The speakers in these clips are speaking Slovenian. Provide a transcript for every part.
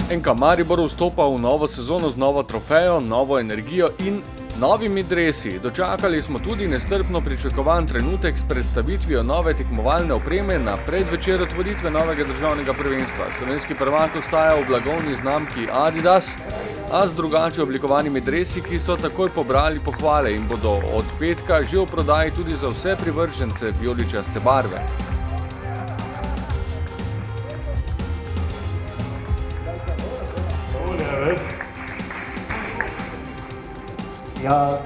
NK Maribor vstopa v novo sezono z novo trofejo, novo energijo in novimi dresi. Dočakali smo tudi nestrpno pričakovan trenutek s predstavitvijo nove tekmovalne opreme na predvečer otvoritve novega državnega prvenstva. Slovenski prvak ostaja v blagovni znamki Adidas, a z drugače oblikovanimi dresi, ki so takoj pobrali pohvale in bodo od petka že v prodaji tudi za vse privržence vijoličaste barve. Ja,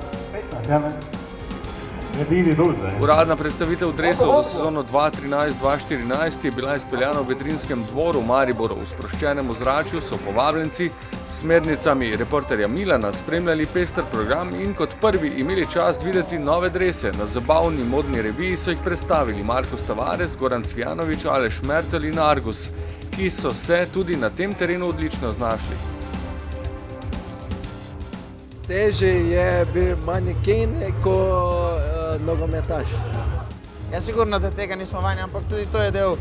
Uradna predstavitev dresov za sezono 2013-2014 je bila izpeljana v veterinskem dvoru Mariboru. V sproščenem ozračju so povabljenci s smernicami reporterja Milana spremljali pester program in kot prvi imeli čast videti nove drese. Na zabavni modni reviji so jih predstavili Marko Tavares, Goran Cvijanović, Aleš Mertelj in Argus, ki so se tudi na tem terenu odlično znašli. Težje je bil maneken kot nogometaš. Ja, sigurno, da tega nismo vajeni, ampak tudi to je del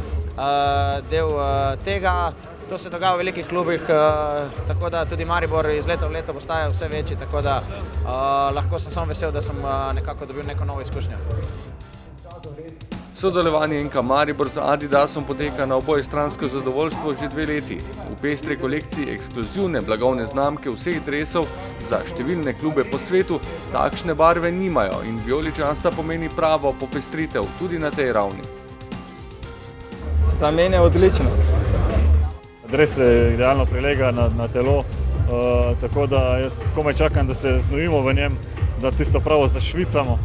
tega. To se dogaja v velikih klubih, tako da tudi Maribor iz leta v leto postaja vse večji, tako da lahko sem samo vesel, da sem nekako dobil neko novo izkušnjo. Sodelovanje NK Maribor z Adidasom poteka na obojestransko zadovoljstvo že 2 leti. V pestri kolekciji ekskluzivne blagovne znamke vseh dresov za številne klube po svetu takšne barve nimajo in vijoličasta pomeni pravo popestritev tudi na tej ravni. Za mene je odlično. Dres se idealno prilega na telo, tako da jaz komaj čakam, da se znojimo v njem, da tisto pravo zašvicamo,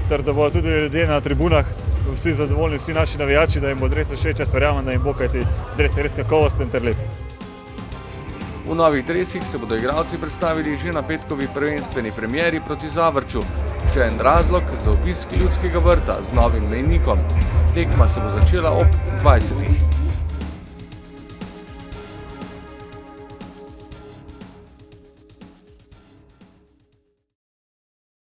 ter da bodo tudi ljudje na tribunah vsi zadovoljni, vsi naši navijači, da jim bo dres všeč, jaz verjamem, da jim bo, kajti dres je res kakovosten ter lep. V novih dresih se bodo igralci predstavili že na petkovi prvenstveni premieri proti Zavrču. Še en razlog za obisk Ljudskega vrta z novim mejnikom. Tekma se bo začela ob 20.